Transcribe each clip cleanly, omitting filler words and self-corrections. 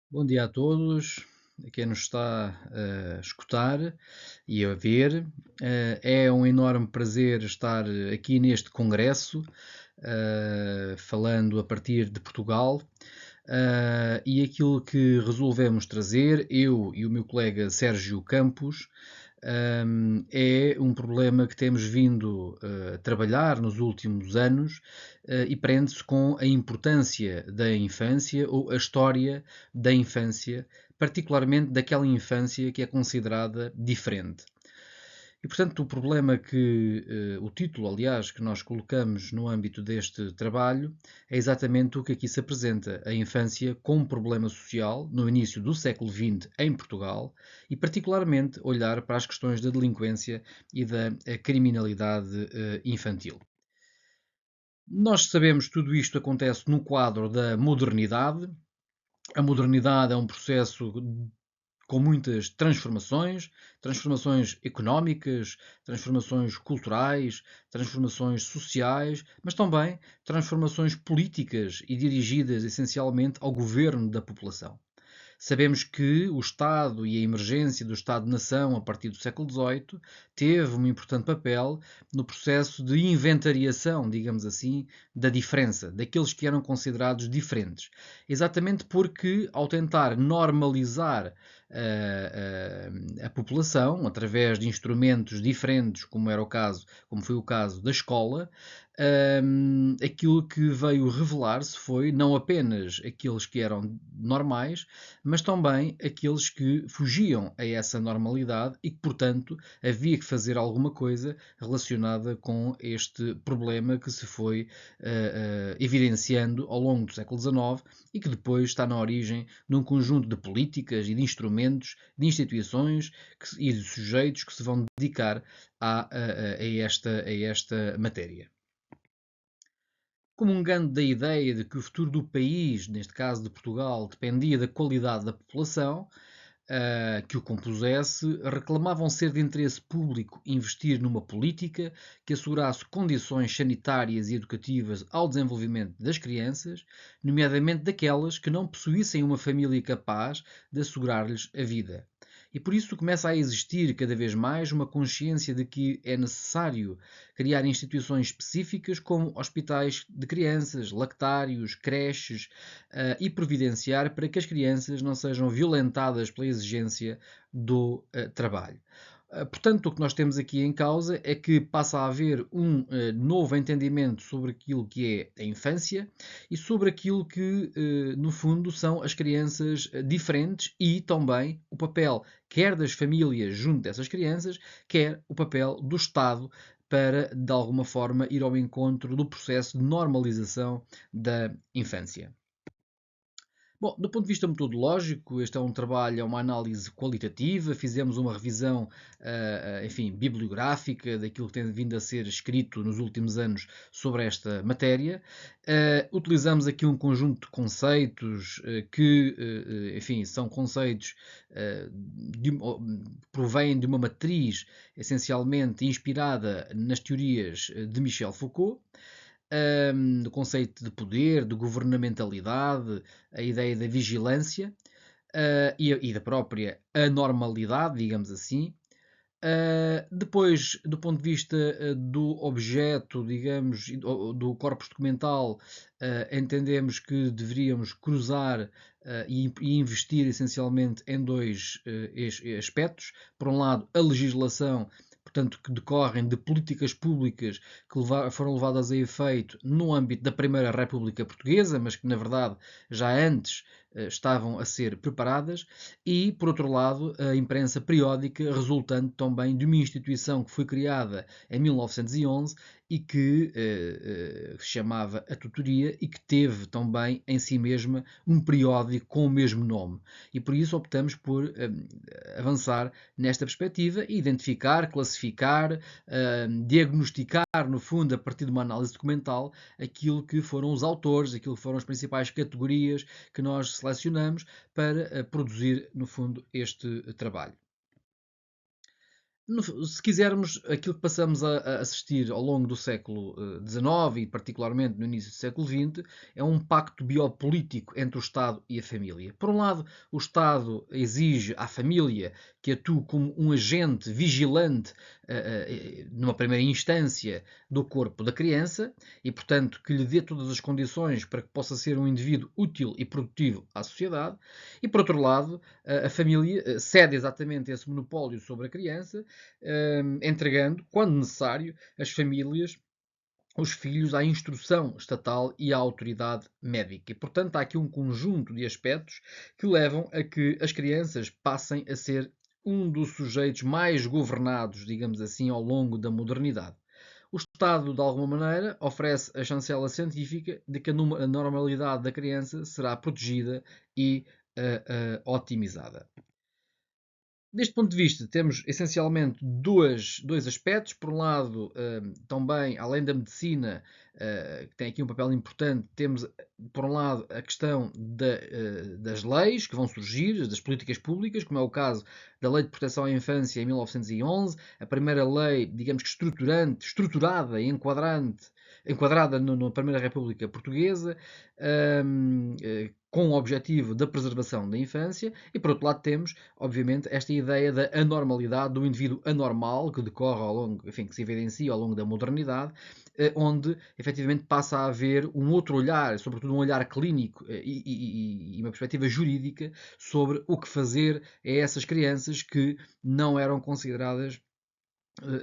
Bom dia a todos, a quem nos está a escutar e a ver. É um enorme prazer estar aqui neste congresso, falando a partir de Portugal. E aquilo que resolvemos trazer, eu e o meu colega Sérgio Campos, é um problema que temos vindo a trabalhar nos últimos anos, e prende-se com a importância da infância ou a história da infância, particularmente daquela infância que é considerada diferente. E, portanto, o problema o título, aliás, que nós colocamos no âmbito deste trabalho é exatamente o que aqui se apresenta: a infância como problema social no início do século XX em Portugal e, particularmente, olhar para as questões da delinquência e da criminalidade infantil. Nós sabemos que tudo isto acontece no quadro da modernidade. A modernidade é um processo com muitas transformações, transformações económicas, transformações culturais, transformações sociais, mas também transformações políticas e dirigidas essencialmente ao governo da população. Sabemos que o Estado e a emergência do Estado-nação a partir do século XVIII teve um importante papel no processo de inventariação, digamos assim, da diferença, daqueles que eram considerados diferentes. Exatamente porque, ao tentar normalizar a população, através de instrumentos diferentes, como foi o caso da escola, aquilo que veio revelar-se foi não apenas aqueles que eram normais, mas também aqueles que fugiam a essa normalidade e que, portanto, havia que fazer alguma coisa relacionada com este problema que se foi evidenciando ao longo do século XIX e que depois está na origem de um conjunto de políticas e de instrumentos, de instituições e de sujeitos que se vão dedicar a esta matéria. Comungando da ideia de que o futuro do país, neste caso de Portugal, dependia da qualidade da população que o compusesse, reclamavam ser de interesse público investir numa política que assegurasse condições sanitárias e educativas ao desenvolvimento das crianças, nomeadamente daquelas que não possuíssem uma família capaz de assegurar-lhes a vida. E por isso começa a existir cada vez mais uma consciência de que é necessário criar instituições específicas como hospitais de crianças, lactários, creches e providenciar para que as crianças não sejam violentadas pela exigência do trabalho. Portanto, o que nós temos aqui em causa é que passa a haver um novo entendimento sobre aquilo que é a infância e sobre aquilo que, no fundo, são as crianças diferentes e também o papel, quer das famílias junto dessas crianças, quer o papel do Estado para, de alguma forma, ir ao encontro do processo de normalização da infância. Bom, do ponto de vista metodológico, este é um trabalho, é uma análise qualitativa, fizemos uma revisão, enfim, bibliográfica daquilo que tem vindo a ser escrito nos últimos anos sobre esta matéria. Utilizamos aqui um conjunto de conceitos enfim, são conceitos provêm de uma matriz essencialmente inspirada nas teorias de Michel Foucault, do conceito de poder, de governamentalidade, a ideia da vigilância e da própria anormalidade, digamos assim. Depois, do ponto de vista do objeto, digamos, do corpus documental, entendemos que deveríamos cruzar e investir essencialmente em dois aspectos. Por um lado, a legislação, portanto, que decorrem de políticas públicas que foram levadas a efeito no âmbito da Primeira República Portuguesa, mas que, na verdade, já antes estavam a ser preparadas, e, por outro lado, a imprensa periódica, resultante também de uma instituição que foi criada em 1911 e que se chamava a Tutoria e que teve também em si mesma um periódico com o mesmo nome. E por isso optamos por avançar nesta perspectiva e identificar, classificar, diagnosticar, no fundo, a partir de uma análise documental, aquilo que foram os autores, aquilo que foram as principais categorias que nós selecionamos para produzir, no fundo, este trabalho. Se quisermos, aquilo que passamos a assistir ao longo do século XIX e particularmente no início do século XX é um pacto biopolítico entre o Estado e a família. Por um lado, o Estado exige à família que atue como um agente vigilante, numa primeira instância, do corpo da criança e, portanto, que lhe dê todas as condições para que possa ser um indivíduo útil e produtivo à sociedade. E, por outro lado, a família cede exatamente esse monopólio sobre a criança, entregando, quando necessário, as famílias, os filhos à instrução estatal e à autoridade médica. E, portanto, há aqui um conjunto de aspectos que levam a que as crianças passem a ser um dos sujeitos mais governados, digamos assim, ao longo da modernidade. O Estado, de alguma maneira, oferece a chancela científica de que a normalidade da criança será protegida e otimizada. Deste ponto de vista, temos essencialmente dois aspectos. Por um lado, também, além da medicina, que tem aqui um papel importante, temos, por um lado, a questão das leis que vão surgir, das políticas públicas, como é o caso da Lei de Proteção à Infância em 1911, a primeira lei, digamos que estruturada e enquadrada na Primeira República Portuguesa, com o objetivo da preservação da infância, e por outro lado temos, obviamente, esta ideia da anormalidade, do indivíduo anormal que decorre ao longo, enfim, que se evidencia ao longo da modernidade, onde efetivamente passa a haver um outro olhar, sobretudo um olhar clínico e uma perspectiva jurídica sobre o que fazer a essas crianças que não eram consideradas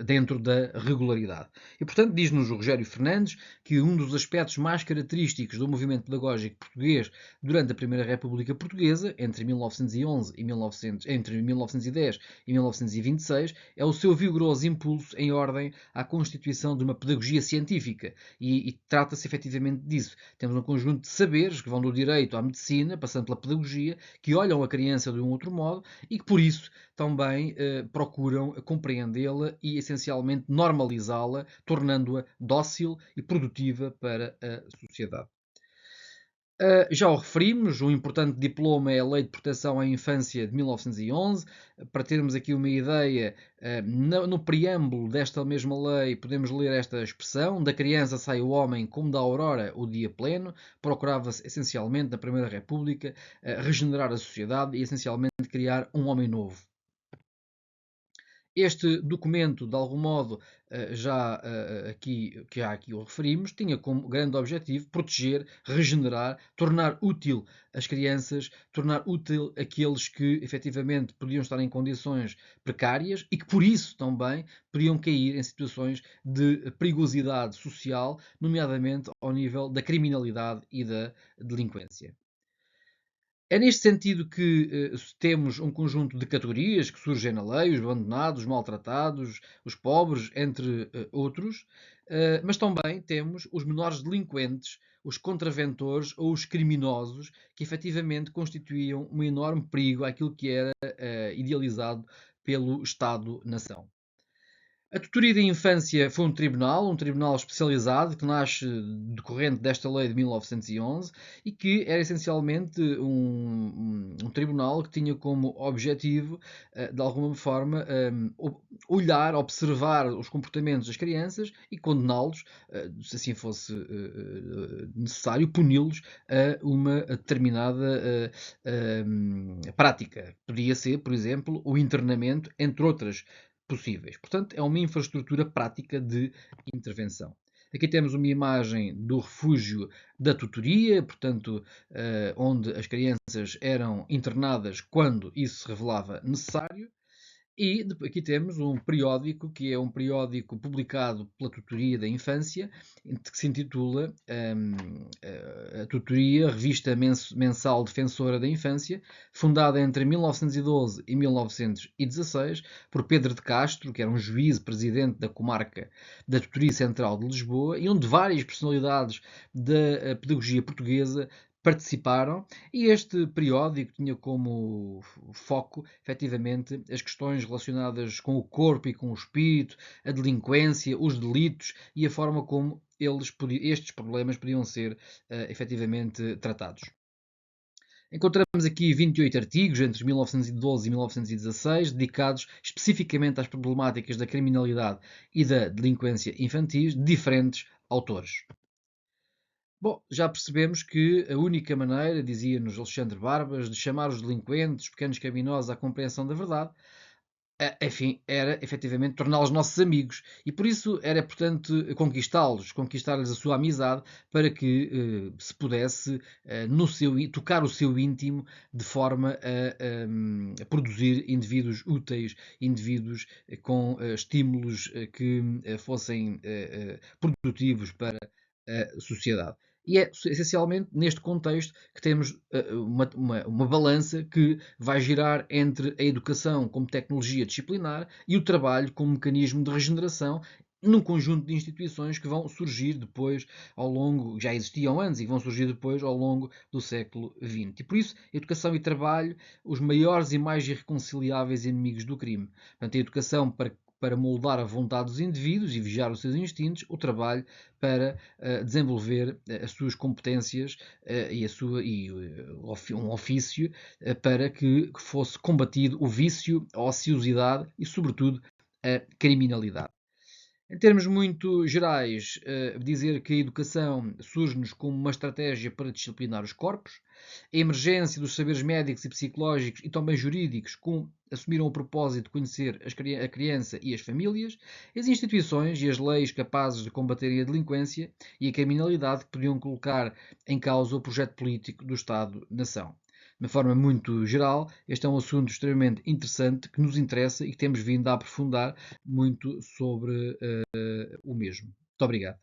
dentro da regularidade. E, portanto, diz-nos o Rogério Fernandes que um dos aspectos mais característicos do movimento pedagógico português durante a Primeira República Portuguesa, entre 1911 e 1910 e 1926, é o seu vigoroso impulso em ordem à constituição de uma pedagogia científica. E trata-se efetivamente disso. Temos um conjunto de saberes que vão do direito à medicina, passando pela pedagogia, que olham a criança de um outro modo e que, por isso, também procuram compreendê-la e essencialmente normalizá-la, tornando-a dócil e produtiva para a sociedade. Já o referimos, um importante diploma é a Lei de Proteção à Infância de 1911. Para termos aqui uma ideia, no preâmbulo desta mesma lei podemos ler esta expressão: da criança sai o homem como da aurora o dia pleno. Procurava-se essencialmente, na Primeira República, regenerar a sociedade e essencialmente criar um homem novo. Este documento, de algum modo, já aqui o referimos, tinha como grande objetivo proteger, regenerar, tornar útil as crianças, tornar útil aqueles que efetivamente podiam estar em condições precárias e que por isso também podiam cair em situações de perigosidade social, nomeadamente ao nível da criminalidade e da delinquência. É neste sentido que temos um conjunto de categorias que surgem na lei, os abandonados, os maltratados, os pobres, entre outros, mas também temos os menores delinquentes, os contraventores ou os criminosos, que efetivamente constituíam um enorme perigo àquilo que era idealizado pelo Estado-nação. A tutoria da infância foi um tribunal especializado que nasce decorrente desta lei de 1911 e que era essencialmente um tribunal que tinha como objetivo, de alguma forma, olhar, observar os comportamentos das crianças e condená-los, se assim fosse necessário, puni-los a uma determinada prática. Podia ser, por exemplo, o internamento, entre outras possíveis. Portanto, é uma infraestrutura prática de intervenção. Aqui temos uma imagem do refúgio da tutoria, portanto, onde as crianças eram internadas quando isso se revelava necessário. E aqui temos um periódico, que é um periódico publicado pela Tutoria da Infância, que se intitula a Tutoria, Revista Mensal Defensora da Infância, fundada entre 1912 e 1916 por Pedro de Castro, que era um juiz presidente da comarca da Tutoria Central de Lisboa, e onde várias personalidades da pedagogia portuguesa participaram, e este periódico tinha como foco, efetivamente, as questões relacionadas com o corpo e com o espírito, a delinquência, os delitos e a forma como estes problemas podiam ser efetivamente tratados. Encontramos aqui 28 artigos entre 1912 e 1916 dedicados especificamente às problemáticas da criminalidade e da delinquência infantis de diferentes autores. Bom, já percebemos que a única maneira, dizia-nos Alexandre Barbas, de chamar os delinquentes, os pequenos criminosos à compreensão da verdade, enfim, era efetivamente torná-los nossos amigos. E por isso era importante conquistá-los, conquistar-lhes a sua amizade, para que se pudesse tocar o seu íntimo de forma a produzir indivíduos úteis, indivíduos com estímulos que fossem produtivos para a sociedade. E é essencialmente neste contexto que temos uma balança que vai girar entre a educação como tecnologia disciplinar e o trabalho como mecanismo de regeneração num conjunto de instituições que vão surgir depois ao longo, já existiam antes e vão surgir depois ao longo do século XX. E por isso, educação e trabalho, os maiores e mais irreconciliáveis inimigos do crime. Portanto, a educação para moldar a vontade dos indivíduos e vigiar os seus instintos, o trabalho para desenvolver as suas competências um ofício para que fosse combatido o vício, a ociosidade e, sobretudo, a criminalidade. Em termos muito gerais, dizer que a educação surge-nos como uma estratégia para disciplinar os corpos, a emergência dos saberes médicos e psicológicos e também jurídicos assumiram o propósito de conhecer a criança e as famílias, as instituições e as leis capazes de combaterem a delinquência e a criminalidade que podiam colocar em causa o projeto político do Estado-nação. De uma forma muito geral, este é um assunto extremamente interessante que nos interessa e que temos vindo a aprofundar muito sobre o mesmo. Muito obrigado.